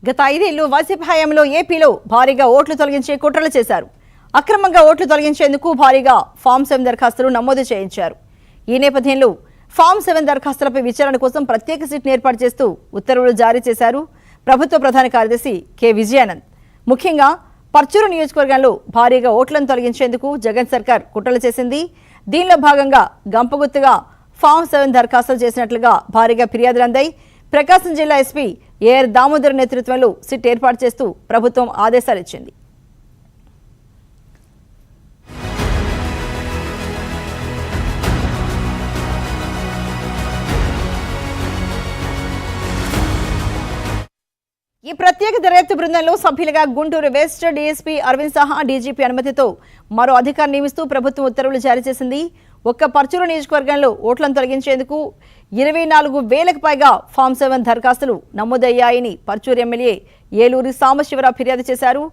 గత 5 ఏళ్లు వైసీపీ హయాంలో ఏపీలో భారీగా ఓట్లు తొలగించే కుట్రలు చేశారు. అక్రమంగా ఓట్లు తొలగించేందుకు భారీగా ఫామ్ 7 దరఖాస్తులు నమోదు చేయించారు. ఈ నేపథ్యంలో ఫామ్ 7 దరఖాస్తులపై విచారణ కోసం ప్రత్యేక సిట్ను ఏర్పాటు చేస్తూ ఉత్తర్వులు జారీ చేశారు ప్రభుత్వ ప్రధాన కార్యదర్శి కె విజయానంద్. ముఖ్యంగా పర్చూరు నియోజకవర్గంలో భారీగా ఓట్లను తొలగించేందుకు జగన్ సర్కార్ కుట్రలు చేసింది. దీనిలో భాగంగా గంపగుత్తుగా ఫామ్ 7 దరఖాస్తులు చేసినట్లుగా భారీగా ఫిర్యాదులు అందాయి. ప్రకాశం జిల్లా ఎస్పీ ఏఆర్ దామోదర్ నేతృత్వంలో సిట్ ఏర్పాటు చేస్తూ ప్రభుత్వం ఆదేశాలు ఇచ్చింది. ఈ ప్రత్యేక దర్యాప్తు బృందంలో సభ్యులుగా గుంటూరు వెస్ట్ డీఎస్పీ అరవింద్ సహా డీజీపీ అనుమతితో మరో అధికారి నియమిస్తూ ప్రభుత్వం ఉత్తర్వులు జారీ చేసింది. ఒక్క పర్చూరు నియోజకవర్గంలో ఓట్లను తొలగించేందుకు 24,000కు పైగా ఫామ్ 7 దరఖాస్తులు నమోదయ్యాయని పర్చూరు ఎమ్మెల్యే ఏలూరి సాంబశివరావు ఫిర్యాదు చేశారు.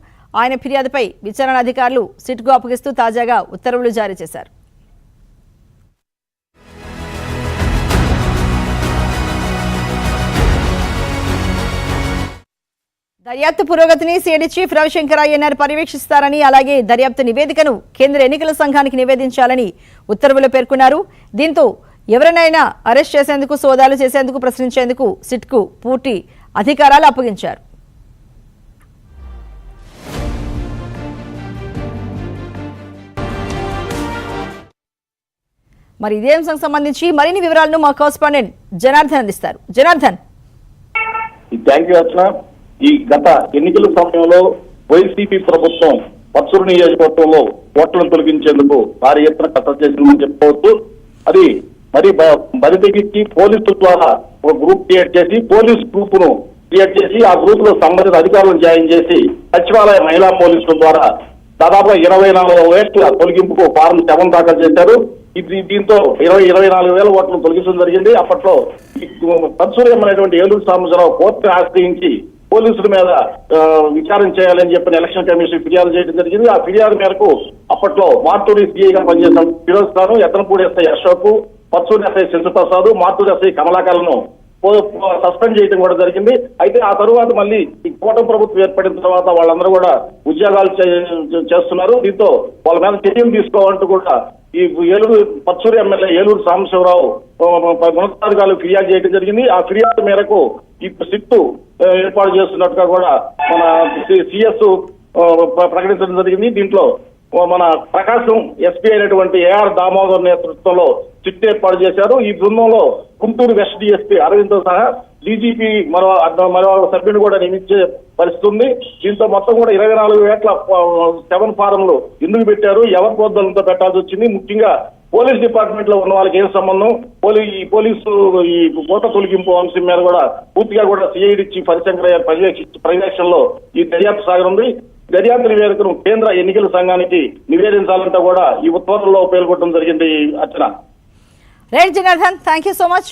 ఆయన ఫిర్యాదుపై విచారణ అధికారులు సిట్కు అప్పగిస్తూ తాజాగా ఉత్తర్వులు జారీ చేశారు. దర్యాప్తు పురోగతిని సిఐడి చీఫ్ రవిశంకర్ అయ్యనార్ పర్యవేక్షిస్తారని, అలాగే దర్యాప్తు నివేదికను కేంద్ర ఎన్నికల సంఘానికి నివేదించాలని ఉత్తర్వులు పేర్కొన్నారు. దీంతో ఎవరినైనా అరెస్ట్ చేసేందుకు, సోదాలు చేసేందుకు, ప్రశ్నించేందుకు సిట్కు పూర్తి అధికారాలు అప్పగించారు. మరి ఇదే అంశం సంబంధించి మరిన్ని వివరాలను మా కరెస్పాండెంట్ జనార్దన్ అందిస్తారు. జనార్దన్. ఈ గత ఎన్నికల సమయంలో వైసీపీ ప్రభుత్వం పర్చూరు నియోజకవర్గంలో ఓట్లను తొలగించేందుకు భారీ ఎత్తున కసరత్తు చేసిందని చెప్పుకోవచ్చు. అది మరి బరితెగించి పోలీసుల ద్వారా ఒక గ్రూప్ క్రియేట్ చేసి, పోలీస్ గ్రూప్ ను క్రియేట్ చేసి, ఆ గ్రూప్ లో సంబంధిత అధికారులను జాయిన్ చేసి సచివాలయ మహిళా పోలీసుల ద్వారా దాదాపుగా 24,000 తొలగింపుకు ఫారం 7 దాఖలు చేశారు. దీంతో 24,000 ఓట్లను తొలగించడం జరిగింది. అప్పట్లో పర్చూరు అనేటువంటి ఏలూరు సాంబశివరావు కోర్టును ఆశ్రయించి పోలీసుల మీద విచారణ చేయాలని చెప్పిన ఎలక్షన్ కమిషన్ ఫిర్యాదు చేయడం జరిగింది. ఆ ఫిర్యాదు మేరకు అప్పట్లో మార్టూరి సిఐగా పనిచేసిన ఫిరోజ్ ఖాన్, ఎత్తనపూడి ఎస్ఐ అశోక్, పర్చూరు ఎస్ఐ శంకరప్రసాద్, మార్టూరి ఎస్ఐ కమలాకర్లను సస్పెండ్ చేయడం కూడా జరిగింది. అయితే ఆ తరువాత మళ్ళీ ఈ కూటమి ప్రభుత్వం ఏర్పడిన తర్వాత వాళ్ళందరూ కూడా ఉద్యోగాలు చేస్తున్నారు. దీంతో వాళ్ళ మీద చర్యలు తీసుకోవాలంటూ కూడా ఈ ఏలూరు పర్చూరు ఎమ్మెల్యే ఏలూరు సాంబశివరావు ఉన్నతాధికారులు ఫిర్యాదు చేయడం జరిగింది. ఆ ఫిర్యాదు మేరకు ఈ సిట్టు ఏర్పాటు చేస్తున్నట్టుగా కూడా మన సిఎస్ ప్రకటించడం జరిగింది. దీంట్లో మన ప్రకాశం ఎస్పీ అయినటువంటి ఏఆర్ దామోదర్ నేతృత్వంలో సిట్ ఏర్పాటు చేశారు. ఈ బృందంలో గుంటూరు వెస్ట్ డిఎస్పీ అరవింద్తో సహా డీజీపీ మరో సభ్యుని కూడా నియమించే పరిస్థితి ఉంది. దీంతో మొత్తం కూడా 24,000 ఫారంలు ఎందుకు పెట్టారు, ఎవరి ప్రోద్బలంతో పెట్టాల్సి వచ్చింది, ముఖ్యంగా పోలీస్ డిపార్ట్మెంట్ లో ఉన్న వాళ్ళకి ఏం సంబంధం, పోలీసు ఈ ఓట్ల తొలగింపు అంశం మీద కూడా పూర్తిగా కూడా సిఐడి చీఫ్ హరిశంకరయ్య పర్యవేక్షణలో ఈ దర్యాప్తు సాగనుంది. దర్యాప్తు నివేదికను కేంద్ర ఎన్నికల సంఘానికి నివేదించాలంటే కూడా ఈ ఉత్తర్వుల్లో పేర్కొనడం జరిగింది. Archana. Right Janardhan, thank you so much.